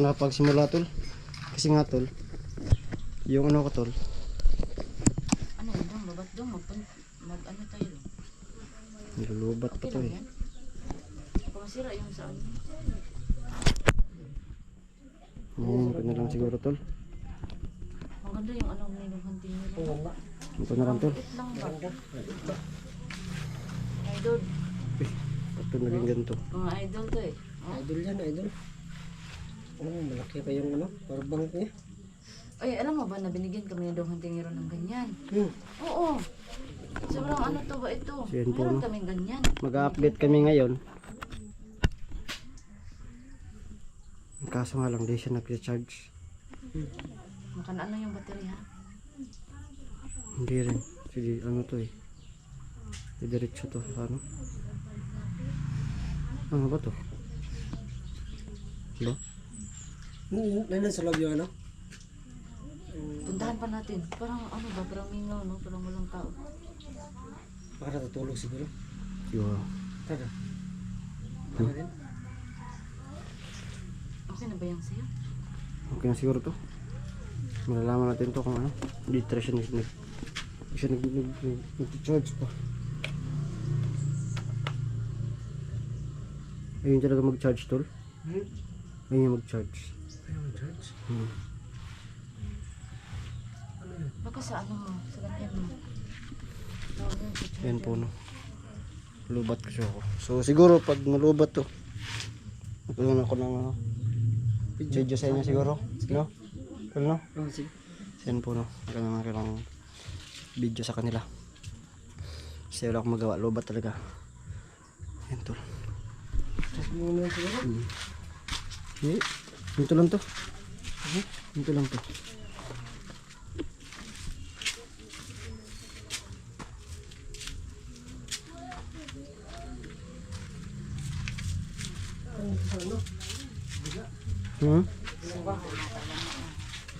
napagsimula tol. Kasi nga tol, yung ano ko tol. Ano yun dong, babat dong, mag-ano tayo dong. Nilulubat pa to eh. Yan. Baka masira yung sa ano. Ito na lang siguro tol. Ang ganda yung ano ng hunting nila. Ito na lang tol. It lang ba? Idol. Ito naging ganito. Mga idol to eh. Idol yan, idol. Oh, malaki pa yung ano, barbang niya. Ay, alam mo ba na binigyan kami ng huntingero ng ganyan? Hmm. Oo. Sobrang ano to ba ito? Yan po, Meron no? kaming ganyan. Mag-update kami ngayon. Kaso nga lang, di siya nag-recharge. Makan ano yung battery ha? Hindi rin. Sige, ano to eh. Didiretso to. Ano? Ano ba to? Hello? Nandun sa loob yung ano? Puntahan pa natin. Parang ano ba? Parang mingaw no? Parang walang tao. Baka natutulog siguro. Yo. Tara. Tara din. Okay na ba yan sa'yo? Okay na siguro to. Malalaman natin to kung ano. Hindi siya nag-charge pa. Ayun talaga mag-charge tol. Ayun yung mag-charge. Ayaw mag-charge? Baka sa ano mo? Sa ganyan mo? Tawag yun, sa charger. Ayan po no. Lubat kasi ako. So siguro pag nalubat to, magkaroon ako ng video sa inyo siguro. No? No? Oh, sige. Ayan po no. Magkaroon ako ng video sa kanila. Kasi wala akong magawa. Lubat talaga. Ayan tol. Tapos muna lang siguro. Hindi. Ito lang to. Ito lang to.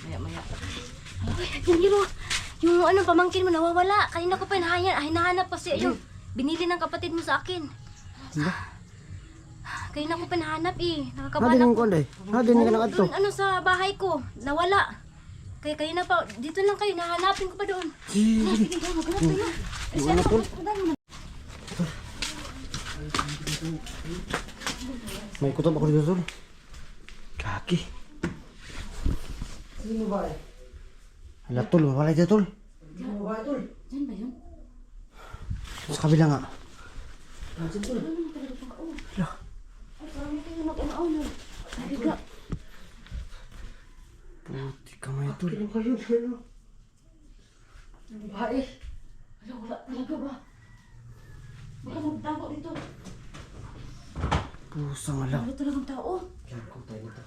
Maya-maya. Yung hero, yung ano pamangkin mo nawawala. Kanina ko pa hinahanap kasi yung binili ng kapatid mo sa akin. Diba? Kanina ko pa nahanap eh. Hadin Nakakabala yung ko. kuwan day. Hadin yung kanang adto. Doon, ano sa bahay ko, nawala. Kaya kanina pa, dito lang kayo, nahanapin ko pa doon. Sige. Yung ano tol. May kutob ako dito tol. Kaki. Sino ba eh? Hala tol, mawala dito tol. Sino ba ito? Diyan ba yun? Sa kabila nga. Nandiyan ito. Hala. Ay, parang may kayo mag-ano-ano. Nabiga. Puti kamay tol. Sino kayo? Ano? Ang babae. Wala, wala talaga ba? Baka magtago dito. Pusang ala. Wala talagang tao. Kaya kung tayo nito.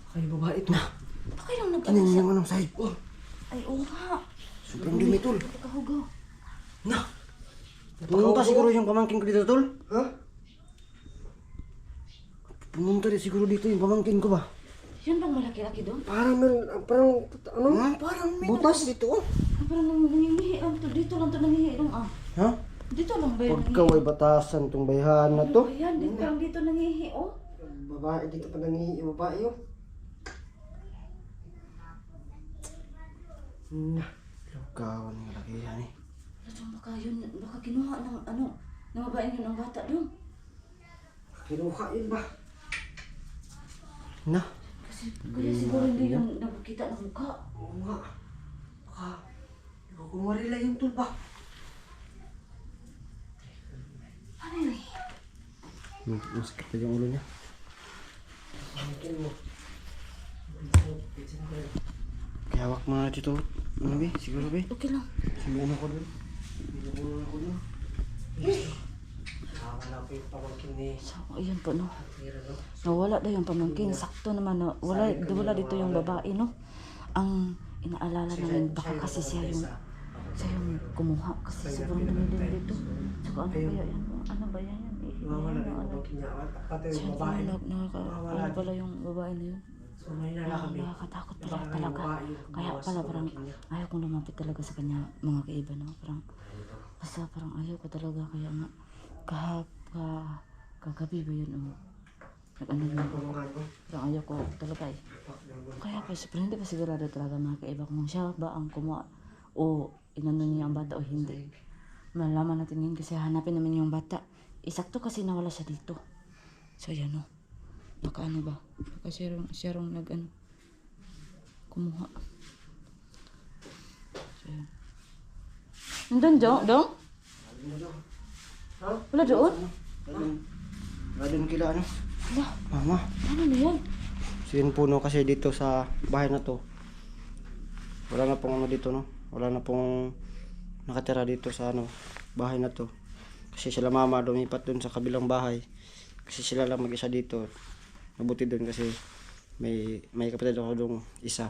Kayo babae ito. Baka yung nag-ano Kanin siya. yung anong side. Ay, oo nga. Sobrang dumi tol. Pagkahugaw. Na. Pumunta siguro yung pamangkin ko dito tol. Ha? Pumunta din siguro dito yung pamangkin ko ba? Yun bang malaki-laki doon? Parang meron, parang ano? Parang may Butas butas dito oh. Ah, parang nangihihi lang to. Dito lang to nangihihi lang ah. Ha? Dito lang ba yung Pagka may batasan tong bayhan na to. Ayan, dito lang dito nangihihi oh. Babae dito pa nangihi. Babae yun. Lukawan ng laki yan eh. Ano baka yun, baka kinuha ng ano, ng babae yun ang bata doon. Kinuha yun ba? Na. Kasi kaya siguro hindi yung nakakita ng mukha. Oo nga. Baka, kumarila yung tulba. Ano yun? Masakit pa yung ulo niya. Pamikin mo. Kaya hawak mo na dito. Ano be? Siguro be? Okay lang. Sige ano ko dun. Siguro ako dun. Wala ko yung pamangkin ni So, ayan po no. Tira, no? Nawala daw yung pamangkin. Sakto naman na wala dito yung babae no. Ang inaalala namin baka kasi siya yung kumuha kasi sobrang dumi din dito. Saka ano kaya yan? Ano ba yan? Wala rin yung Ano? pamangkin niya. Pati Siya yung babae. ano pala yung babae na yun? So may nala kami. Nakakatakot pala Baka yung talaga. babae yung Kaya gumawa pala sa parang pamangkin niya. ayaw kong lumapit talaga sa kanya mga kaiba no. Parang basta parang ayaw ko talaga kaya nga kagabi ba yun oh. Nag-ano na ako. Mga ano. Parang ayaw ko talaga eh. Kaya pa, pero hindi pa sigurado talaga makakaiba kung siya ba ang kumuha o inano niya ang bata o hindi. Malaman natin yun kasi hanapin namin yung bata. Isakto kasi nawala siya dito. So yan o. Baka ano ba? Baka siya rong nag-ano. Kumuha. So yan. Nandun, Dong? Ha? Wala doon? Wala din kila ano. Wala. Mama. Ano na yan? So yun puno kasi dito sa bahay na to. Wala na pong ano dito no. Wala na pong nakatira dito sa ano bahay na to. Kasi sila mama lumipat dun sa kabilang bahay. Kasi sila lang mag-isa dito. Mabuti dun kasi may kapatid ako dong isa.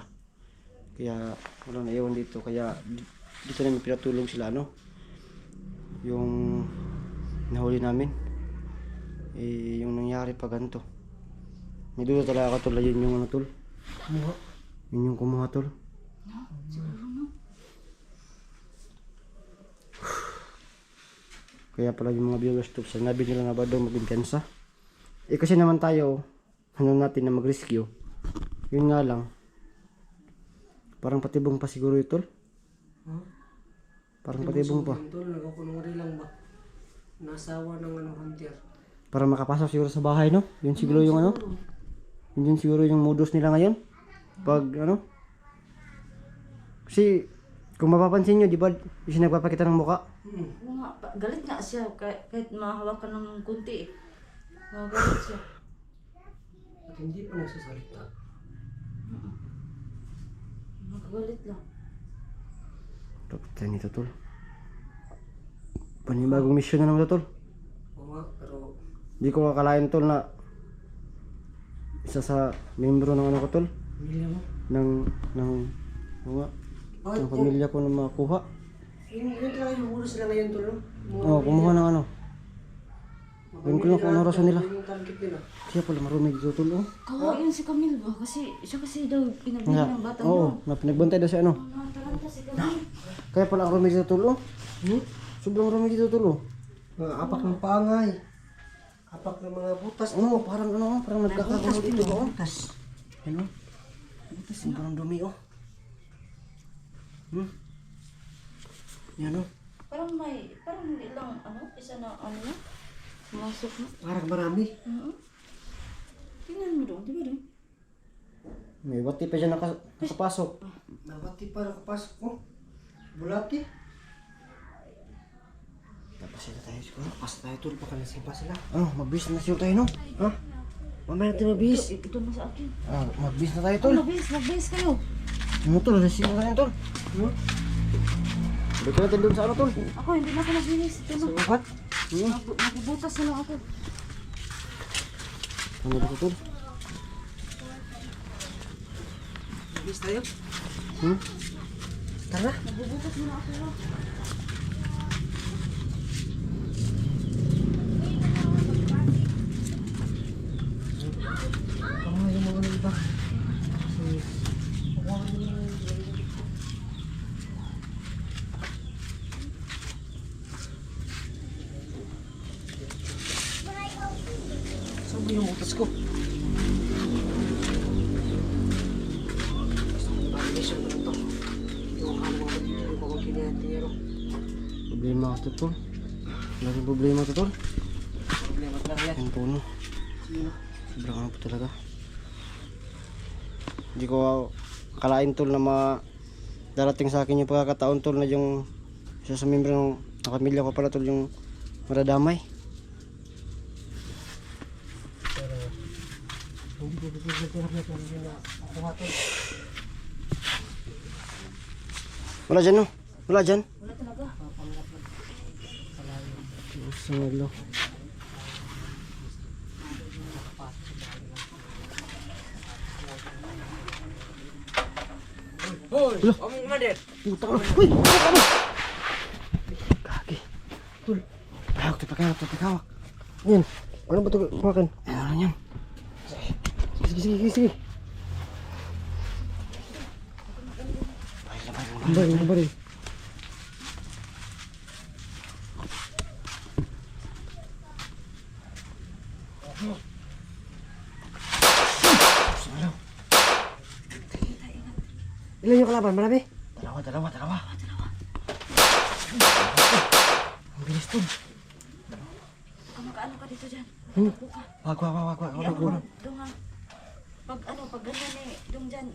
Kaya wala na iwan dito. Kaya dito namin pinatulong sila ano. Yung nahuli namin. Yung nangyari pa ganito. May duda talaga ka tol, yun yung ano tol. Kumuha. Yun yung kumuha tol. Siguro no. Kaya pala yung mga viewers tol, sinabi nila na ba daw mag-intensa. Kasi naman tayo, ano natin na mag-rescue. Yun nga lang. Parang patibong pa siguro ito tol. Ha? Parang patibong pa. Tol, nagkukunwari lang ba? Nasawa ng ano hunter. Para makapasok siguro sa bahay no. Yun siguro yung ano. Yun siguro yung modus nila ngayon. Pag ano. Kasi kung mapapansin nyo, di ba, yung nagpapakita ng muka? Oo nga, galit nga siya kahit mahawakan ng kunti eh. Galit siya. At hindi pa nagsasalita. Magagalit lang. Tapos nito tol. Panibagong mission na naman ito tol. Oo nga, pero Di ko akalain tol na isa sa membro ng ano ko tol. pamilya mo. Ng mga Bakit ng pamilya ko na makuha. Yun talaga yung ulo sila ngayon tol, no? Oo, kumuha ng ano. Yun ko lang kung ano rason nila. Yung target nila. Siya pala marumi dito tol. Oh. Kawawa yun si Camille ba? Kasi siya kasi daw pinabili Nga. ng bata Oo, mo. na pinagbantay daw si ano. Natalanta si Camille. Kaya pala ang rumi dito tol. Oh. Sobrang rumi dito tol. Oh. Mga apak ng pangay. Apak ng mga butas. Oo, parang ano, parang nagkakagulo dito ba? Oh. Butas. Ano? Sobrang dumi oh. Yan oh. Parang hindi lang isa na ano na. Pumasok na. Parang marami. Tingnan mo doon, di ba doon? May bati pa siya nakapasok. Nabati pa nakapasok ko. Bulati. Tapos na tayo siguro. Pas tayo tol, pakalasing pa sila. Ano, mag-bis na siguro tayo no? Ha? Mamaya natin mabis. Ito na sa akin. Ah, mag-bis na tayo tol. Magbihis kayo. Ano tol, resino tayo tol. Balik natin doon sa ano tol. Ako, hindi na ako magbihis. Ito na. What? Magbubutas na lang ako. Ano dito tol? Mabis tayo? Hmm? Tara. Magbubutas na lang ako. Mga yung mga iba. Saan ba yung utas ko? Mission na to. Yung ano mga dito yung pagkakin niya tiro. Problema ka to tol. Wala rin problema to tol. Problema lang yan. Ang puno. Sino? Sobrang ano po talaga. Hindi ko akalain tol na darating sa akin yung pagkakataon tol na yung isa sa membro ng pamilya ko pala tol yung maradamay. Pero hindi ko pipigil natin na nakuha to. Wala dyan no? Wala dyan? Wala talaga. Sumalo. Hoy! Omong madet! Puta ka. Uy! Puta ka. Kaki. Tul. Hawak ito pakawak. Yan. Ano ba ito kumakan? Ano yan? Sige. Bari. Ilan yung kalaban? Marami? Dalawa. Ang bilis tol. Kumakaano ka dito dyan? Wag. Dong ha. Pag ganyan eh, dong dyan.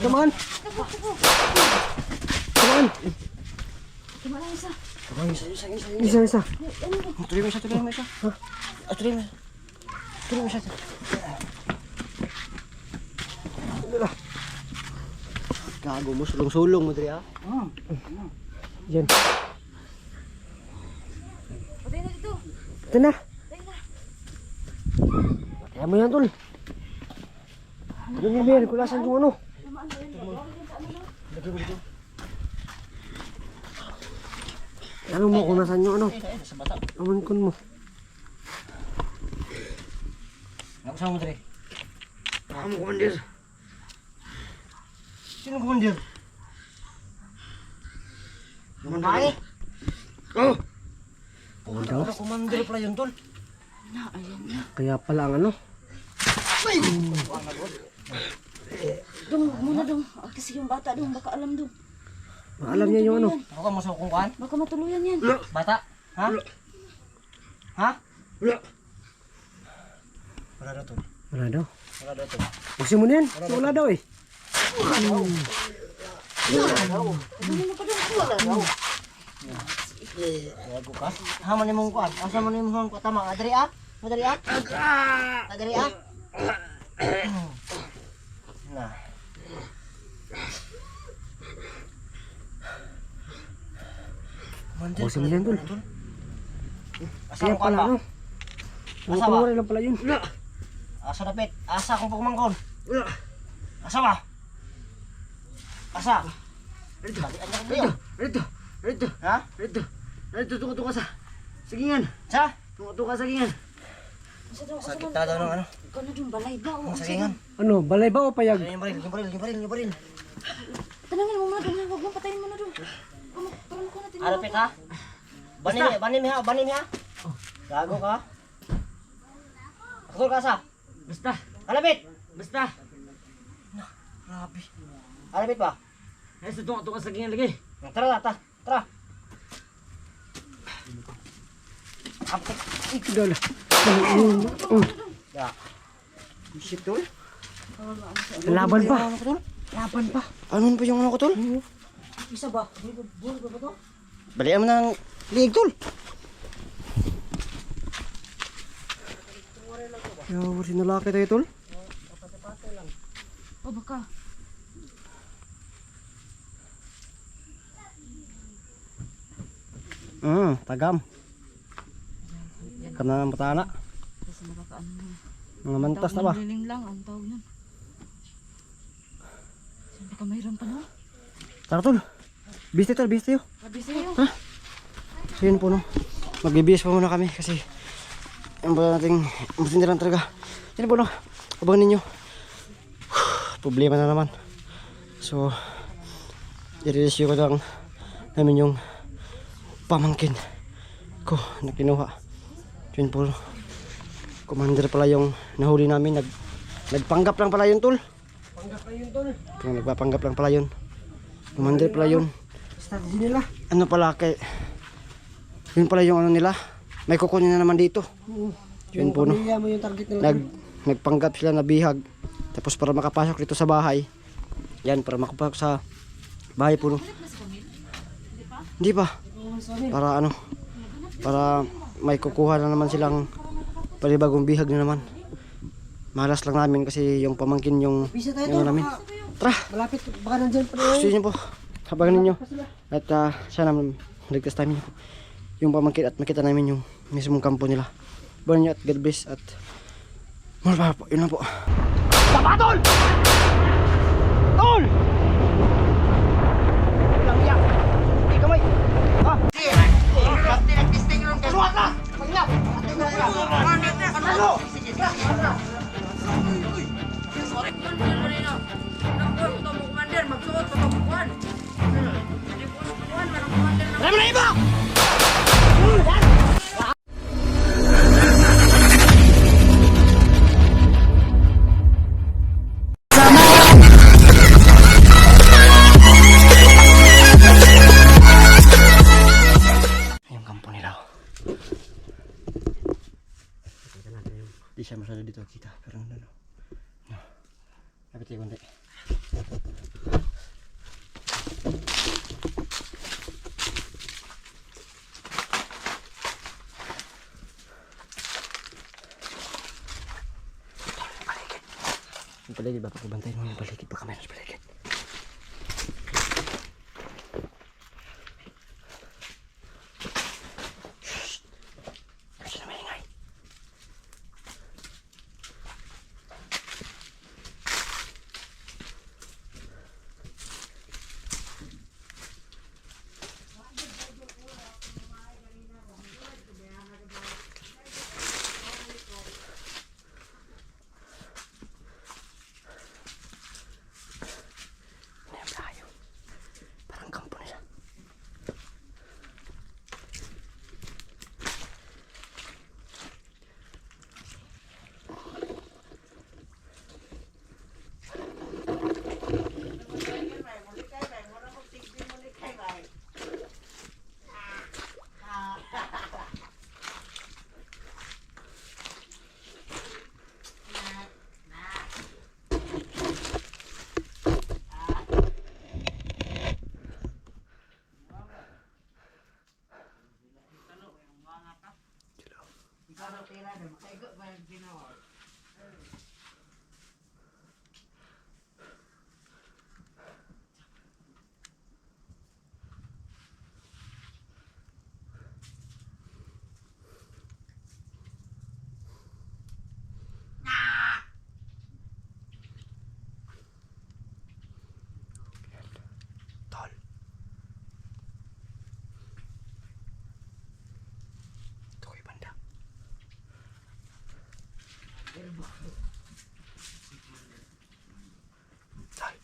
Come on! Come on! Kima lang isa. Isa. Tuloy mo siya. Tuloy mo siya. Gago mo, sulong-sulong mo diri ah. Yan. Patay na dito. Ito na. Patay na. Kaya mo yan, tol. Ano yung meron? Kulasan yung ano? Alam mo kung nasan yung ano? Sa bata. Aman kun mo. Ako sa mo diri. Baka mo, Commander. Sino kumandir? Yung babae? Oh! Oo daw. Ano kumandir pala yun tol? Na, ayan na. Kaya pala ang ano? Dong, wag muna dong. Kasi yung bata dong, baka alam dong. Alam niya yung ano? Ako ka masukong kuhan? Baka matuluyan yan. Bata? Ha? Ha? Wala. Wala daw tol. Wala daw. Wala daw tol. Buksin mo na yan. Wala daw eh. Gago ka? Haman ni mong kuhan. Asa man ni mong kuhan? Tama. Adari ah? Adari ah? Adari ah? Nah. Buksin mo na yan, tol. Asa Kaya mo kuhan pala ba? ano? Asa ba? Wala lang pala yun. Asa dapit? Asa kung pagmangkon? Wala. Asa ba? Asa? Balikan niya kong liyo. Rito. Ha? Rito, tuko sa. Sagingan. Sa? Tuko sa sagingan. Sakit na daw ng ano? Ikaw na dong, balay ba? Ang sakingan. Ano, balay ba o payag? Yung baril. Tanangin mo muna dong, huwag mo patayin mo na dong. Parang ko natin. Alapit ha? Banim ha? Gago ka? Asul ka sa? Basta. Alapit! Basta. Grabe. Alapit ba? Ay, sa tuko sa sagingan lagi. Tara. Apit. Dala. Ya. Shit tol. Laban pa. Laban pa. Ano pa yung ano ko tol? Isa ba? Balian mo ng liig tol. Yaw, sinulaki tayo tol. O baka. Tagam. Kana ng patana. Kasi nakakaano na. Mga mantas na ba? Liling lang ang tawag nun. Saan ka mayroon pa no? Tara tol. Bis tayo. Sabi sa'yo. So yun po no. Magbibihis pa muna kami kasi yung ba nating matindiran talaga. Yun po no. Abangan ninyo. Problema na naman. So i-release ko lang namin yung pamangkin ko na kinuha. Yun po. Commander pala yung nahuli namin. Nagpanggap lang pala yun tol. Panggap na yun tol. Nagpapanggap lang pala yun. Commander pala yun. Strategy nila. Ano pala kay yun pala yung ano nila. May kukunin na naman dito. Yun po no. Pamilya mo yung target nila. Nagpanggap sila na bihag. Tapos para makapasok dito sa bahay. Yan para makapasok sa bahay po no. Hindi pa. Para ano. Para may kukuha na naman silang palibagong bihag na naman. Malas lang namin kasi yung pamangkin yung Bisa tayo yung tol. namin. Tara. Malapit. Baka nandyan pa rin. Gusto niyo po. Habangan ninyo. At sana maligtas namin yung pamangkin at makita namin yung mismong kampo nila. Habangan niyo at God bless at mula po. Yun lang po. Tol! Tol! Walang iyak. Hindi kamay. Ha? Suwat na! Pagilap! Ano? Alam mo na iba! dito kita. Pero ano. No. Lapit tayo konti. Yung paligid ba? Pagkabantayin mo yung paligid. Baka meron sa paligid. Shhh! Huwag siya na maingay. Ayan tayo. Parang kampo nila. Tol. Ito kayo banda. Tol.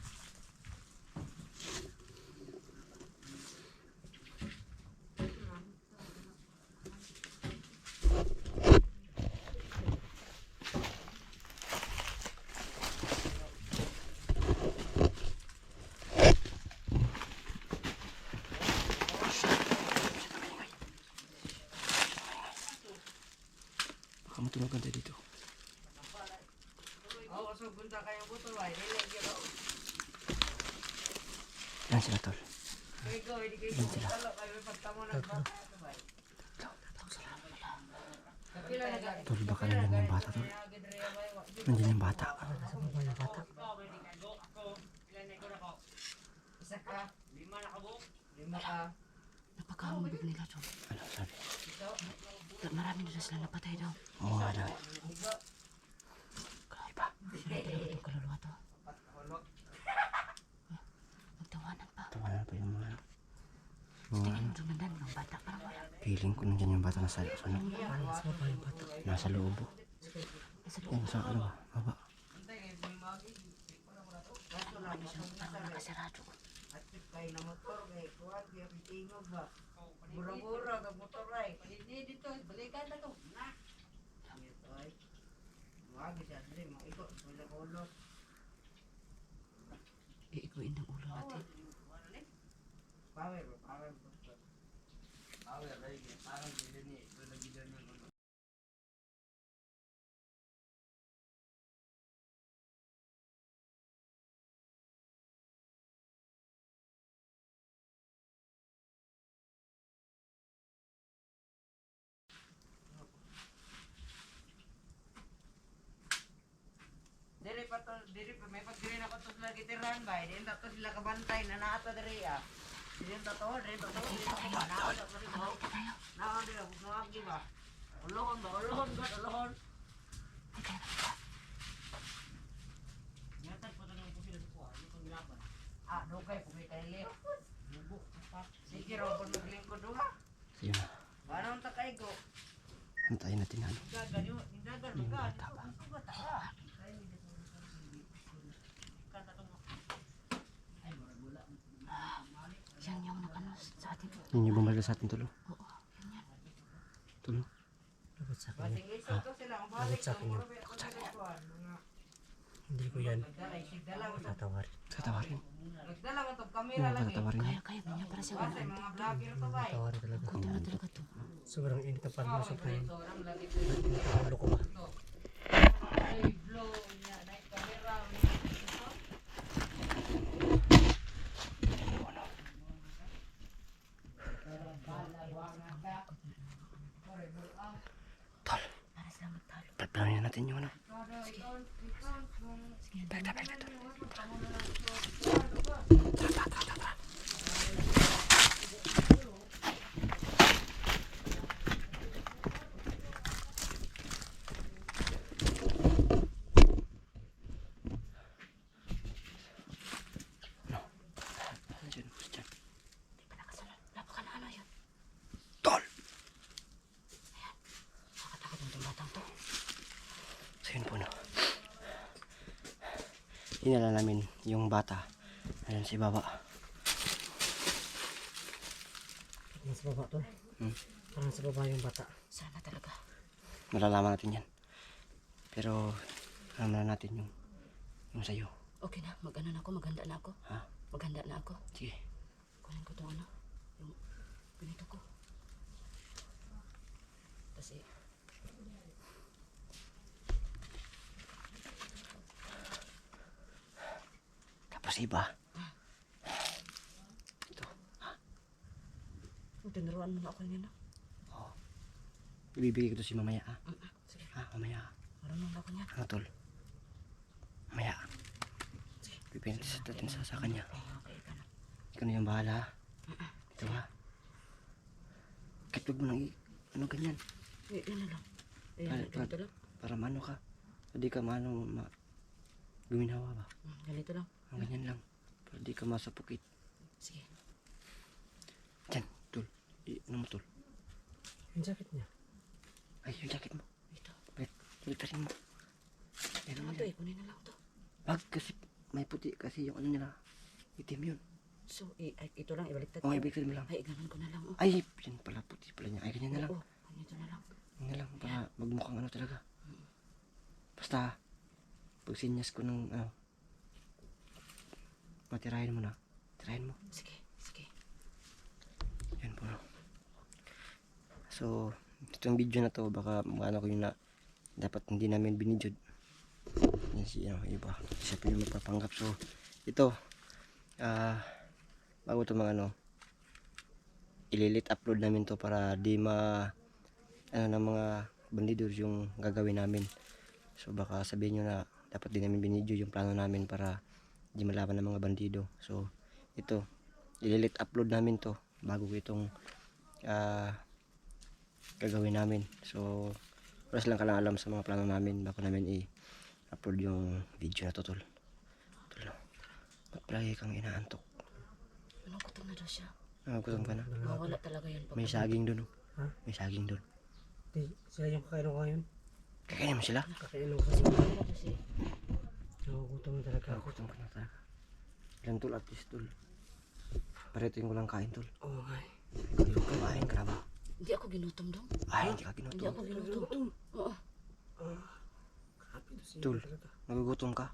Baka matunagan tayo dito. Yan sila, tol. Yan sila. Tol, baka nandyan yung bata, tol. Nandyan yung bata. Napakahambog nila, Chong. Ano sabi? Marami nila sila napatay daw. Oo nga daw. Iba. Itong kaluluwa to. Magtawanan pa. Tawanan pa yung mga... Tingin mo dumandan ng bata. Parang wala. Feeling ko nandyan yung bata nasa ano? Nasa loob. Nasa loob. Yan, sa ano ba? Baba. Ano siya? Parang nakasarado. Mura-mura ka motor ay. Hindi dito, balikan na to. Na. Ito ay. Wagi siya dili mo iko wala ko ulo. Iikuin ng ulo natin. Power. Power lagi. Parang dili ni lagi din ng ulo. Diri pa may pagdiri na ko to sila gitiran ba? Di to sila kabantay na naato diri ah. Di to diri to. Na diri ako nuagi ba? Ulohon. Nyata po to nang kusila ko ah, ito nilaban. Ah, dugay po may kaili. Lubok pa. Sige ro ko maglingkod duha. Sige na. Anong takay go? Antayin natin ano. Dagan magka. Bata ba? Yan yung nakano sa atin. Yun yung bumalik sa atin, tulo. Oo, yan yan. Tulo. Lagot sa akin yun. Hindi ko yan tatawarin. Tatawarin. Kamera Yung tatawarin niya. Kaya niya para sa wala. Tatawarin talaga. Kunti na talaga to. Sobrang init ang panahon sa ulo ko ba? Tol, Para sila magtalo. planuhin natin yung ano. Sige, Balik na, tol. Andiyan, andiyan. di pa nakasunod. Lapakan na ano yun. Tol! Nakatakot mo itong batang to. So yun po, no. Inala namin yung bata. Ayan si baba. Nasa baba to. Parang sa baba yung bata. Sana talaga. Malalaman natin yan. Pero, alam na natin yung sa'yo. Okay na, mag-ano na ako, maghanda na ako. Ha? Maghanda na ako. Sige. Kunin ko itong ano, yung ganito ko. Kasi, Tapos iba. tinuruan mo na ako yun, no? Ibibigay ko to si mamaya, ha? Sige, Ha, mamaya. marunong na ako niyan. Ano, tol? Mamaya. Bibigyan natin sa kanya. Okay ka na. Ikaw na yung bahala, ha? Ito, ha? Kahit huwag mo nang ano ganyan. Yun na lang. Para- Ganito lang. Para maano ka. Hindi ka guminawa ba? Ganito lang. Ang ganyan lang. Para di ka masapukit. Sige. Diyan, tol. Ano mo, tol? Yung jacket niya. Ay, yung jacket mo. Ito. Balik mo. Yan Ano naman to yan. eh, kunin na lang to. Wag kasi may puti kasi yung ano nila. Itim yun. So, ito lang, ibaliktad Oh, ko. ibigay mo lang. Ay, ganun ko na lang. Oh. Ay, yan pala puti pala niya. Ay, ganyan na lang. Oo, ganito na lang. Ganyan na lang para magmukhang ano talaga. Basta, pag sinyas ko ng ano, matirahin mo na. Tirahin mo. Sige, sige. Yan po. So, itong video na to, baka ano ko yun na dapat hindi namin binidyoed. Yan si iba. Siya po yung magpapanggap. So, ito, bago ito mga ano, ililit upload namin to para di ano ng mga bandidors yung gagawin namin. So, baka sabihin nyo na dapat din namin binidyo yung plano namin para di malaman ng mga bandido. So, ito, ililit upload namin to bago ko itong gagawin namin. So, oras lang ka lang alam sa mga plano namin bago namin i-upload yung video na to, tol. Tol, ba't palagi kang inaantok? Ano, gutom na daw siya. Gutom ka na? Mawala talaga yan. May saging dun, oh. Ha? May saging dun. Di, sila yung kakain ko ngayon. Kakainin mo sila? Kakain ko kasi. Mawala daw siya. Nagugutom na talaga ako. Gutom ka na talaga. Ilan, tol, at least, tol. Pareto yung kulang kain, tol. Oo nga. Hindi ko kumain ka na ba? Hindi ako ginutom daw. Ay, hindi ka Hindi ginutom. ako ginutom. Oo. Grabe to siya Tol. talaga. Nagugutom ka?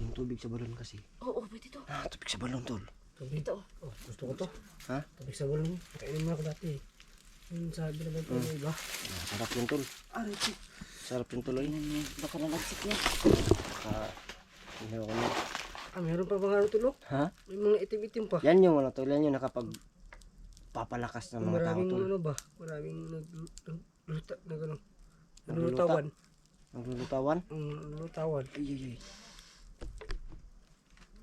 Yung tubig sa balon kasi. Oo, pwede to. Tubig sa balon, tol. Tubig. Ito. Oh, gusto ko to. Ha? Tubig sa balon. Kainin mo ako dati. Yung sabi naman ko ng iba. Sarap yun, tol. Aray ko. Sarap yun, tuloy. Tingnan niyo. Baka nalagsik niya. Hindi ko na. Meron pa mga tulog? Ha? May mga itim-itim pa. Yan yung ano, tol. Yan yung nakapag papalakas ng mga tao, Maraming tol. ano ba? Maraming nagluluta na gano'n. Nagluluta? Naglulutawan. Naglulutawan? Naglulutawan. Ay.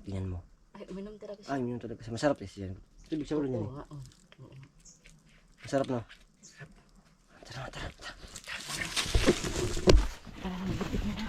Tingnan mo. Ay, uminom talaga siya. Ay, yun talaga. Masarap eh siya. Tubig sa ulo niya. Oo nga. Oo. Masarap, no? Tara. Para lang bukit niya na.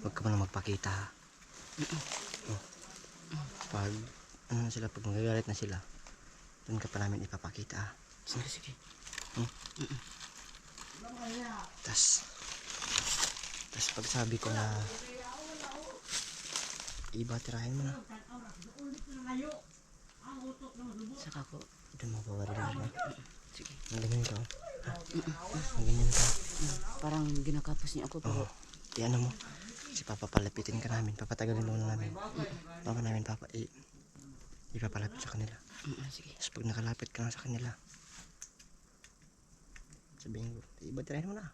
Huwag ka muna magpakita ha. Oh. Pag ano na sila, pag magagalit na sila, doon ka pa namin ipapakita ha. Sige, sige. Tas pag sabi ko na iba, tirahin mo na. Saka ko. Doon mo pawaril mo. Sige. Ang ganyan ka. Ha? Ang ganyan ka. Parang ginakapos niya ako pero Oo. Ano mo. Si Papa palapitin ka namin. Papatagalin mo na namin. Papa namin, ipapalapit sa kanila. sige. Tapos pag nakalapit ka na sa kanila, sabihin ko, iba, tirahin mo na.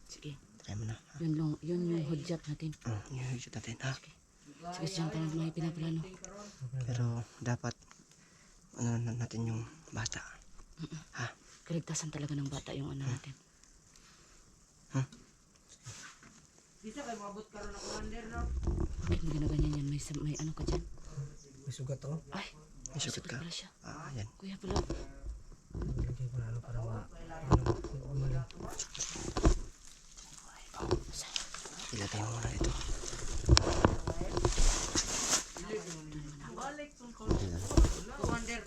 Sige. Tirahin mo na. Ha? Yun yung hudyat natin. Yung higit natin ha. Sige, siya parang may pinaplano. Pero dapat, ano na natin yung bata. Ha? Kaligtasan talaga ng bata yung ano natin. Dito kayo mabot ka rin ng commander, no? Bakit mo ginaganyan yan? May ano ka dyan? May sugat ako. Ay, May sugat ka? pala siya. Yan. Kuya pala. Lagay ko na ano para ilagay mo muna ito. Commander.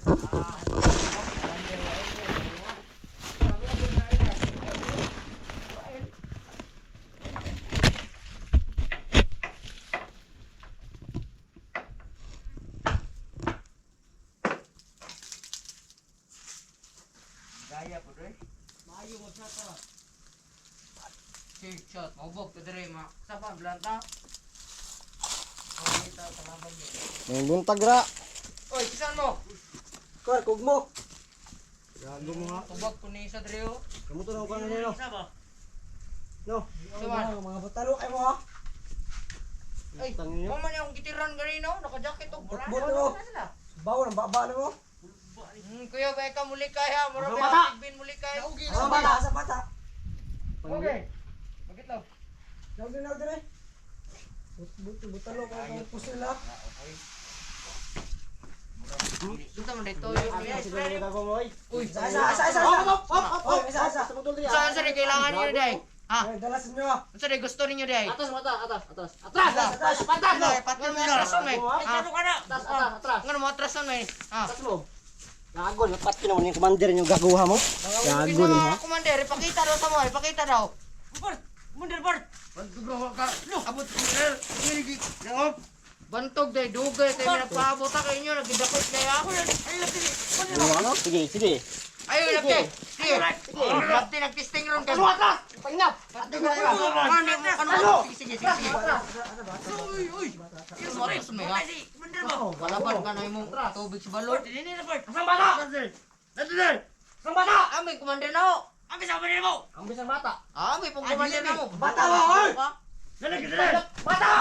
Gaya po doy. Maayo mo sa to. Check shot. Mabog ka dire ma. Sapa blanta. Okay, ta talaban niya. May buntag ra. Oy, kisan mo. Kar, kugmo. Gago mo ha. Tubag ko ni sa dire oh. Kamu to na ko na nilo. Isa ba? No. Suman. Mga butalo kay mo ha. Ay, Tangin niyo. mo man yung gitiran ganino, naka-jacket og bura. Butbut mo. Bawo ng baba na mo. Kuya ba ka muli kaya, mura Asa ba bata? bin muli kaya. Asa bata, asa bata. Okay. Bakit daw? Daw din daw dire. Butalo ko ang pusil ha. Dito man dito yung Uy, Asa. Oy, asa. saan sa kailangan niyo day? Ha? Dalas niyo. Sa gusto niyo day? Atas. Atas. Patay mo na rason may. Ano ka na? Atras. Ngano mo atrasan may? Ha? mo. Gago, lapat ka naman yung commander yung gagawa mo. Gago din ha. Commander, ipakita daw sa mo, ipakita daw. Commander, Bart. Bantog ka. Abot commander. Ngiligi. Daw. Bantog day dugay kay nagpaabot ta kay inyo nagidakot kay ako. Ano? Sige. Ayo laki. Sige. Lati nagtisting ron ka. Atras! Painap! Sige. Uy. Sumaras mo ha. Balaban ka na imong tubig sa balon. Ang bata! Ang bata! Amay commander na ho. Ang bisang bata! Amay pong commander na mo. Bata ba, hoy! Bata!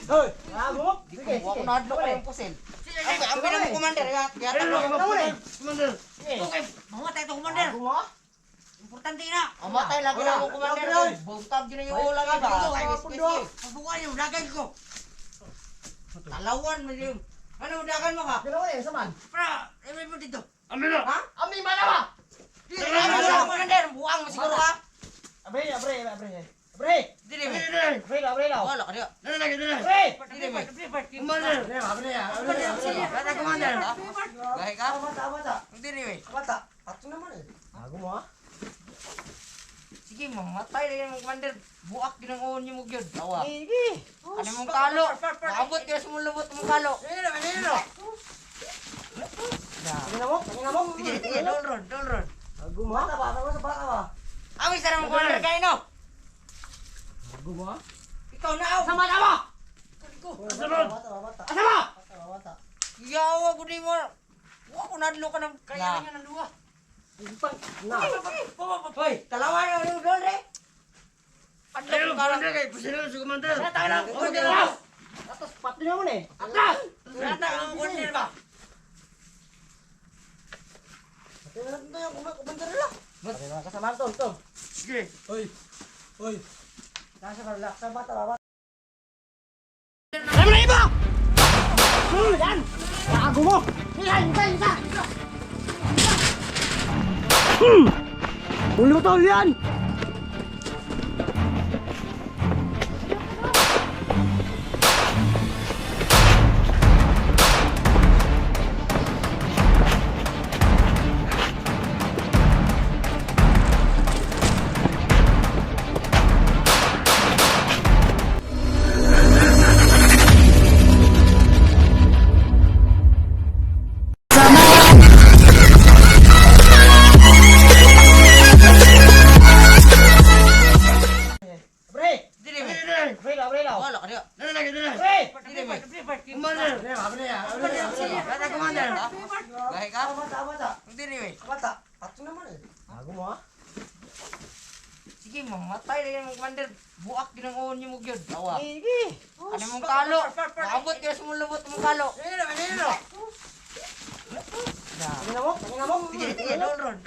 Hoy! Gago! Sige. Wa ko nadlo ka yung pusil. Amay na mo commander. Kaya Commander! mamatay to commander. Gago mo? Importante na. Mamatay lagi na mo commander. Bungtab din yung ulang iba. Pagbukan yung dagan ko. Talawan mo yung. Ano dagan mo ka? Dalawa eh, saman? Pra, may mo dito. Amin na! Ha? Amin ba na ba? Dito na commander. Buang mo siguro ka. Abre! Dili mo. Abre daw! Wala ka diyo. Abre! Dili mo. Commander! Abre! Kata commander. Gahe ka? Bata! Dili mo. Bata! Ato naman eh. Gago mo ha? Sige, mamatay na yung commander. Buak din ang uon niyo mo gyud. Tawa. Sige! Ano mong kalo? Maabot ka sa mong lubot mong kalo. Tingnan mo? Sige, dolron. Gago mo ha? Bata ba? Amoy sa mong commander kayo no? Gago mo ha? Ikaw na aw. Sama na mo! Bata! Yawa ko di mo. Wa ko nadlo ka ng kaya niya ng duwa. Na! Hoy, talawan na yung doon re. Adlo ka lang. Tayo lang! Atas! Pati naman eh! Atas! Rata ang corner ba? Tingnan natin ito yung kumandar nila. Pati mga kasama to. Sige. Hoy! Sa bata ba? Alam mo na iba! Yan! Gago mo! Isa! Ulutol yan! Sige, mamatay na yung commander. Buak din ang uon niyo mo gyud. Tawa. Sige. Ano mong kalo? Maabot kayo sa mulubot mong kalo. Ano? Tingnan mo. Sige, dolron.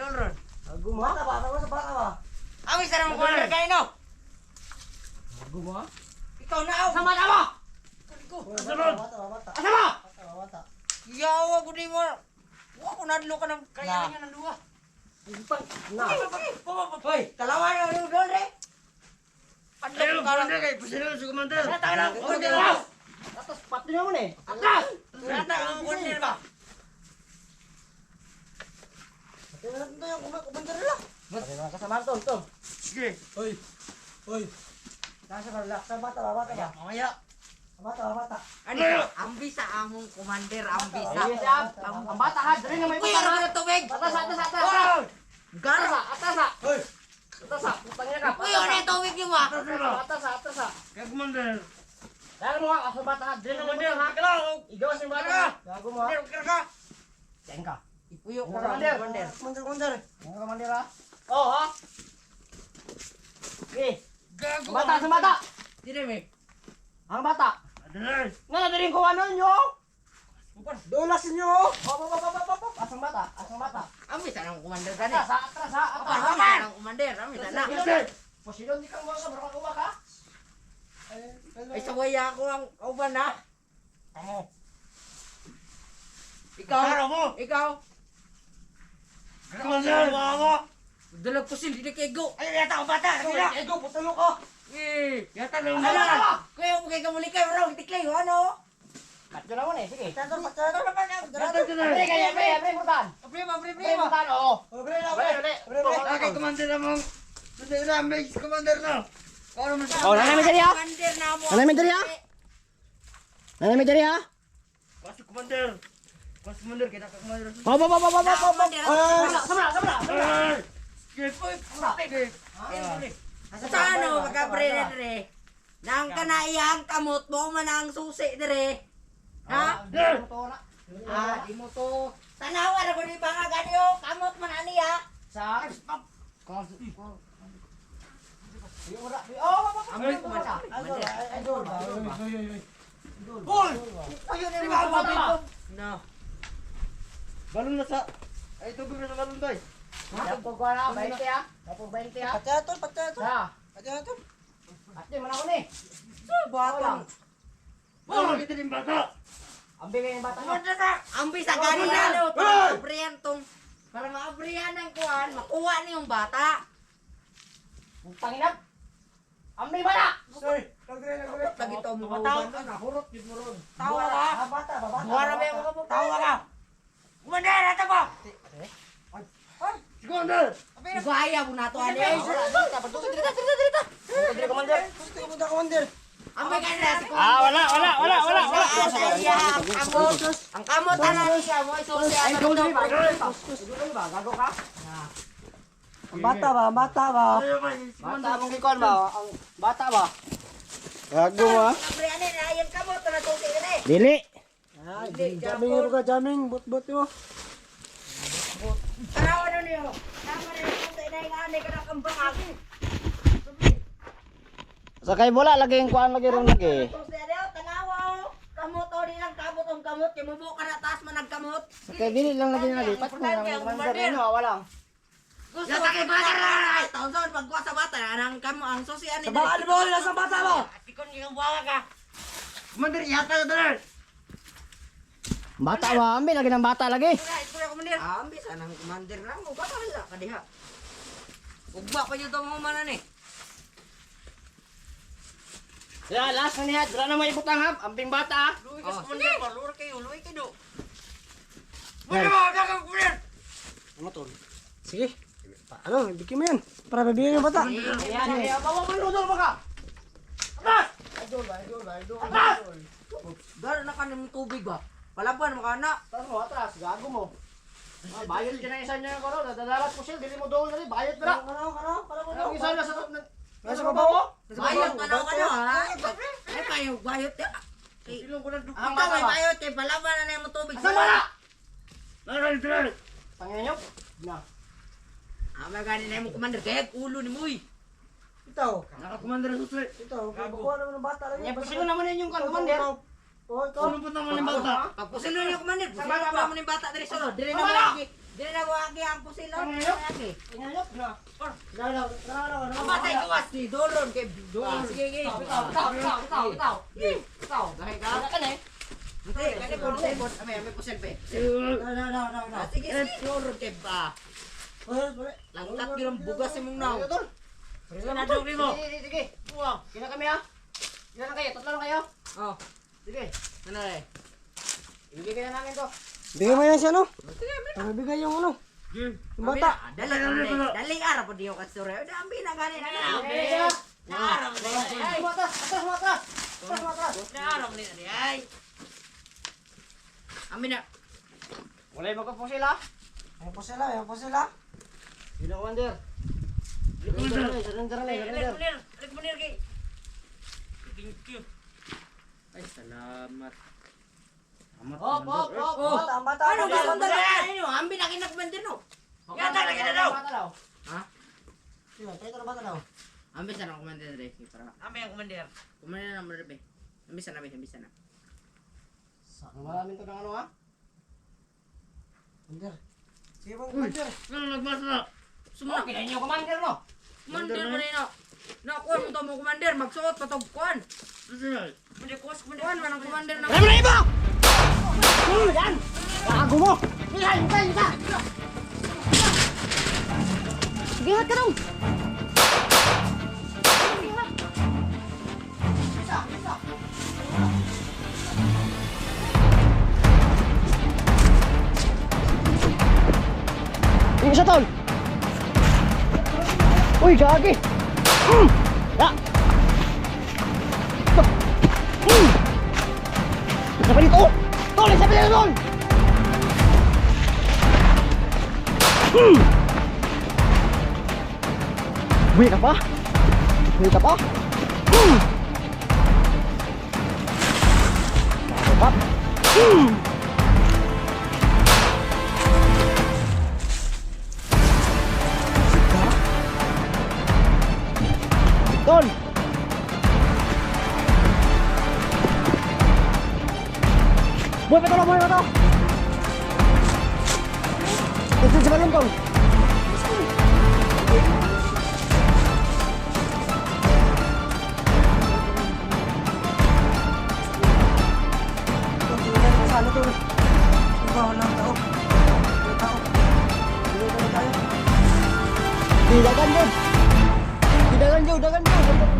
Gago mo. Bata ba? Awi sa namang commander kayo no? Gago mo. Ikaw na aw. Sama mo! Asama! Bata. Yawa ko di mo. Wa ko nadlo ka ng kaya niya ng duwa. Hoy, kalawa na yung doon re. Ano ka lang kay pasiro sa commander. Nata lang commander ba? Atas pati mo ni. Atlas! Nata ang commander ba? Tingnan mo yung commander la. Mga kasama tol. Sige. Hoy. Nasa ka relax sa bata ba? Mamaya. Bata. Ano? Ambisa among commander, ambisa. Ang bata ha, dali na may Uy, ano na tubig? Atas. Gara! Hoy. Atas. Putang ina ka. Uy, ano yung tubig niyo ba? Atas. Kaya commander. Dahil mo ha, bata ha, dali na Commander, ha. kailangan. Igaw sa bata. Gago mo ha. Commander, ka. Diyan ka. Ipuyo ko Commander. Commander ha. Oh ha. Okay. Gago. Bata. Dire me. Ang bata. Adler. Nga na din ko ano nyo. Dulas nyo. Asang bata. Ambisa ng commander gani. Atras ha. Apa ng commander? Ambisa na. Posidon di kang mga sa barang kuwa ka. Ay sawaya ako ang kauban ha. Tamo. Ikaw. Commander. Dalag pusil di kego. Ay, yata ang bata. Ego, putulo ko. Yata lang na. Kaya mo kay kamuli kay raw tiklay ano? Katyo na mo eh, sige. Tator naman ang Pre, kaya pre, murtan. Prima. Murtan, oo. Kay commander namong commander na. Oh, nanay medali ha? Commander na mo. Nanay medali ha? Nanay medali ha? Kasi commander kita ka commander. Sabra. Sa ano magkabre dire? Nang kanayang kamot mo man ang susi dire. Ha? Di mo to. Tanawa ra ko ni bangagan yo, kamot man ani ha. Sa Amoy ko man. Hoy! Ayun ni Diba, mga bata? No. Balon na sa... Ay, tubig na sa balon tayo. Tapos ko na, 20 ha? Tapos 20 ha? Pagkato. Ha? Ate, manako ni. Batang. Kita din bata. Ang bigay yung bata mo. Ang bisa gani na no, para maabrihan tong para maabrihan ang kuan, makuha ni yung bata. Tanginap. Ang may bata. Lagi to mo Bata. bata. Nahurot, yun mo ron. Tawa ka. Bata. Buwara ba yung mga tawa ka? Commander, ata ba? Commander! Gaya mo na to ani. Commander! Ang may kanila si Wala. Ang kamot na niya mo susi Ay, ano gawin to. ba? Gago ka? Bata ba? Bata mong ikon ba? Ang bata ba? Gago ba? Kamre ani na yung kamot na susi ni. Dili. Jamming ka, jamming. Bot nyo. Tarawa na niyo. Tama rin yung susi na yung ani ka na kambang. Sakay bola lagi yung kuan lagi ron lagi. Susi ano tanawa. Kamot o di lang kamot ang kamot. Kaya mubo ka na taas man nagkamot. Sakay dili lang lagi na lipat mo lang. Commander no, wala. Gusto ka kay bata na. Taon-taon pagkuha sa bata ang kamo ang susi ani. Sa bata mo, sa bata mo. Ikon yung buwaka ka. Commander, yata ka doon. Bata ba? Ambil lagi ng bata lagi. Ito commander. Ambis anang commander lang mo. Bata lang ka diha. Ugba pa yun ito mga manan eh. Ya, last na niya. Dura na may ibutang hap. Amping bata. Luwi ka sa commander ba? Luwi kayo. Luwi kayo. Ano ba? Dagang commander. Ano to? Sige. Ano, bigyan mo yan. Para bibigyan yung bata. Yan. Bawa mo yung udol baka. Atas! Atas! Gano'n na ka ng tubig ba? Palaban mo ka na. Atas mo, atas. Gago mo. Bayad ka na isa niya yung karo. Dadalat ko siya. Dili mo doon na rin. Bayad ka na. Ang isa na sa... Nasa babaw mo? Bayot ka na ano ha? Ay kayo, bayot ya. Silong ko na dukong Ang bata may ba? bayot eh. Palaban na na yung tubig. Asa bala? Naral. Tangin nyo? Na. Ama gani na yung commander. Kaya ulo ni Muy. Ito. Nakakommander ng susi. Ito. Kukuha naman ng bata lang. Pusin mo naman yun yung commander. Oh, ikaw. naman yung bata? Pag pusin mo yung commander, pusin mo naman yung bata dari solo. Dire na mo lagi. Dire na mo lagi ang pusin lo. Lagi. Inayok na. Matay ko kasi dolon kay dolon. Sige, sige. Ikaw. Dahil ka. Hindi, kasi po. May pusin pa. Sige, sige. Dolon kay ba. Langtat yung bugas mong naw. Sige na dog mo. Sige. Wow. Kina kami ha. Kina kayo, tatlo lang kayo. Oh. Sige. Ano eh? Ibigay na namin to. Bigay mo yan siya, no? Ang bigay yung ano. Yung bata. Dali araw po diyo ka story. Dami na gani na. Araw mo ni. Ay, Atas. araw mo ni. Ay. Amin na. Wala yung magpapong sila. Ayan po sila. Yun ang commander. Surrender. Thank you. Ay, salamat. Hop. Ang bata. Ano ba ang dala niyo? Ambi na kinakbandin no. Yata lagi na daw. Ha? Sino? Tayo na bata daw. Ambi sana commander dre para. Ambi ang commander. Commander na mo rebe. Ambi sana. Saan maraming to ng ano, ha? Commander. Sige bang commander. Ano nagmas na? Sumuna. Okay na inyo commander no. Commander mo na. Nakuha mo to mo commander magsuot patog kuan. Hindi kuwas kuan man ang commander na. Alam na iba! Yan! Bago mo! Isa! Sige, hat ka daw. Yung isa, tol! Uy, gagi! Ya! Isa pa dito! Tol! Isa pa dito, tol! Buhay ka pa? Pap! Tol! Buhay pa to! Ito si Balon, tol! Sana to. Walang tao. Dagan Jod.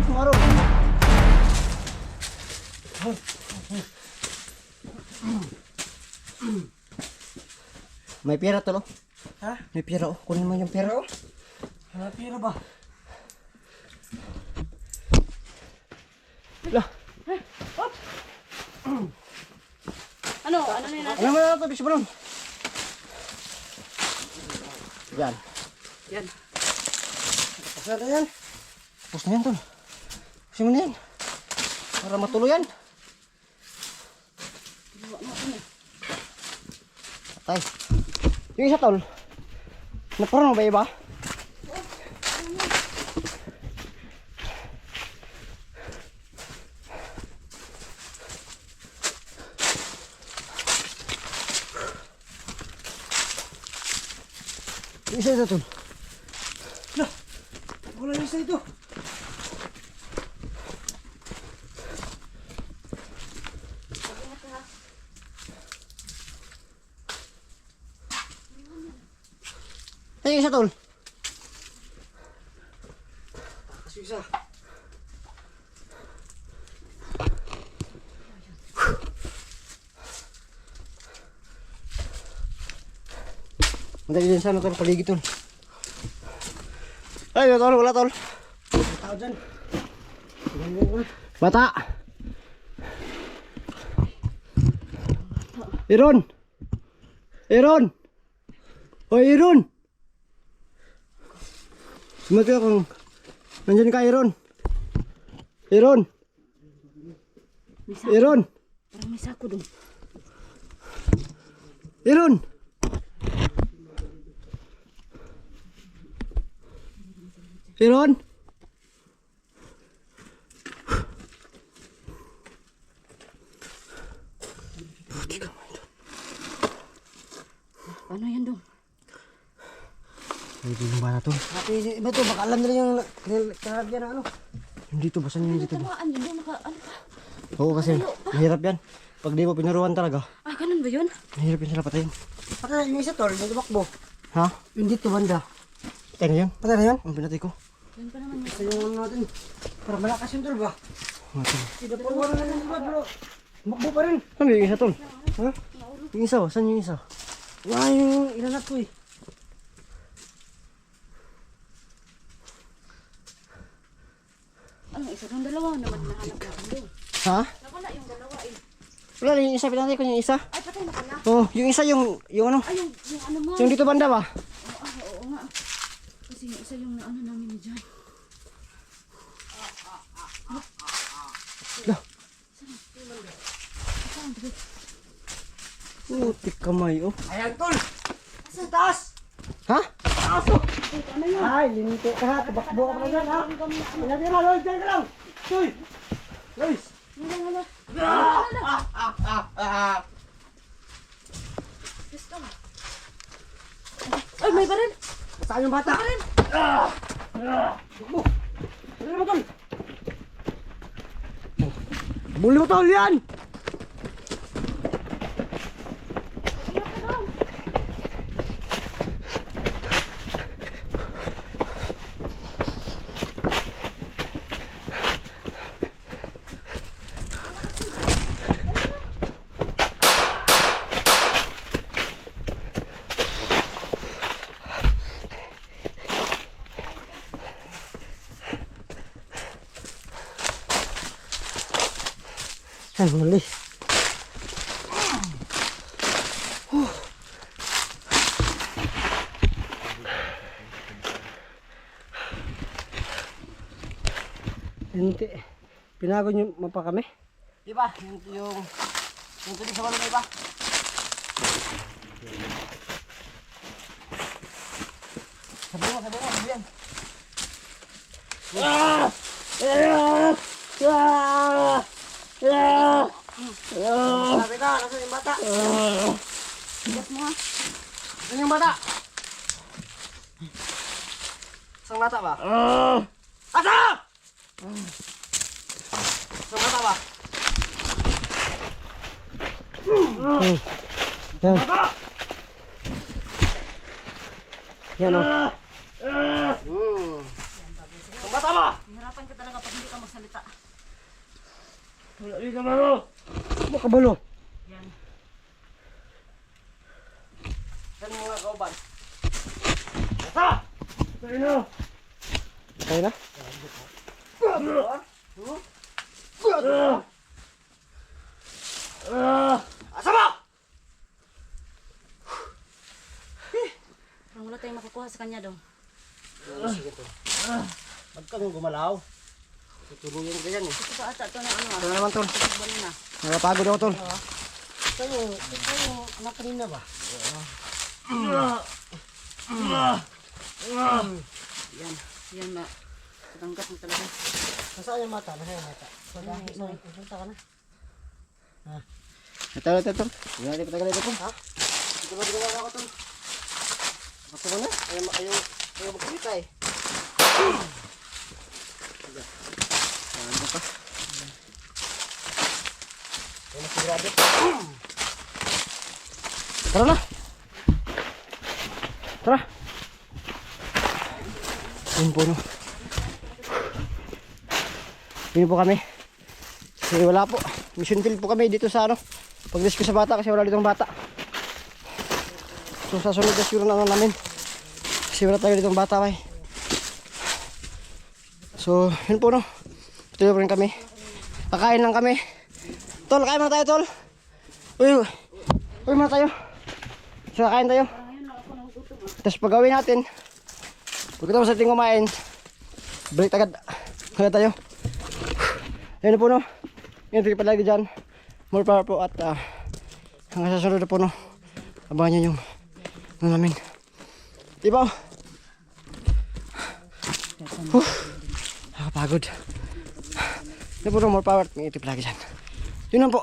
Sumarol. May pera to, no? Ha? May pera, oh. Kunin mo yung pera, oh. May pera ba? Lah. Hop. Ano na yun? Ano mo na ito, Bishop Balon? Yan. Tapos na yan. Tapos na yan, tol. Tapos mo na yan. Para matuloy yan. Patay. Yung isa, tol. Naparoon mo ba iba? Yung isa ito, tol. Wala yung isa ito. Ay, yung isa, tol. Takas yung isa. Madali din sana, tol. Paligid, tol. Ay, tol. Wala, tol. Tao dyan. Bata. Iron. Hoy, Iron. Sumabi ako. Nandyan ka, Iron. Parang may sako doon. Iron. Ano yan dong? Dito yung bata tol. Ate, iba to, baka alam nila yung kalagyan na ano. Dito, basta nyo dito. Tamaan yun dong, ano pa? Oo, kasi mahirap yan. Pag di mo pinuruan talaga, Ah, ganun ba yun? mahirap yan sila patayin. Patay yung isa tol, yung tumakbo. Ha? Yung dito banda. Patay na yan? Patay na yan? Ang pinatay ko. Yan pa naman yun. Ito yung ano natin. Para malakas yung tol ba? Pinapuruan na lang diba bro? Tumakbo pa rin. Ano yung isa tol? Ha? Yung isa, saan yung isa? Wala yung ilanap ko eh. Ano, isa dong dalawa naman nahanap natin dong. Ha? Nawala yung dalawa eh. Wala na yung isa, pinatay ko yung isa. Ay, patay na pala. Oo, yung isa yung ano? Ay, yung ano mo. Yung dito banda ba? Oo nga. Kasi yung isa yung naano namin ni Jan. Putik kamay, oh. Ayan tol! Sa taas! Ha? Taas to! Ay, linito ka ha. Tabakbo ka pala dyan ha. Ayan ka na, Lois. Diyan ka lang. Soy! Lois! Ay, may baril! Saan yung bata? Takbo! Ano mo tol? Buli mo tol yan! Ay, mali. Hindi. Pinagod niyo pa kami? Diba? Yung tubig sa balon, diba? Sabi mo yan. Sabi ka, nasa yung bata? Bigat mo ha? Saan yung bata? Isang bata ba? Asa! Isang bata ba? Yan. Yan o. Isang bata ba? Hirapan ka talaga pag hindi ka magsalita. Makabalo. Yan. Saan yung mga kauban? Tayo na? Asa ba? Parang wala tayong makukuha sa kanya dong. Sige to. Huwag kang gumalaw. Tutulungin ka yan eh. Ito pa ata ito ng ano Ito na naman tol. Balo na. Nakapagod ako tol. Ito yung anak kanina ba? Yan. Yan na. Katanggat mo talaga. Nasaan yung mata? Nasaan yung mata? Punta ka na. Ito tol. Hindi natin patagal ito tol. Ha? Ito ba ginagawa ko tol? Gusto ko na. Ayaw magkita eh. Ano pa? Ayaw masigurado. Tara na. Tara. Ayun po no. Yun po kami. Kasi wala po. Mission field po kami dito sa ano. Pag-rescue sa bata kasi wala ditong bata. So sa sunod na siguro na namin. Kasi wala tayo ditong bata bay. So yun po no. Tuloy po rin kami. Kakain lang kami. Tol, kain muna tayo tol. Uy muna tayo. So kakain tayo. Tapos pag gawin natin, pagkatapos natin kumain, balik agad tayo. Ayun na po no. Yun, tigil palagi dyan. More power po at hanggang sa sunod na po no. Abangan nyo yung ano namin. Diba? Nakapagod. Yun po no, more power at may itip lagi dyan. Yun lang po.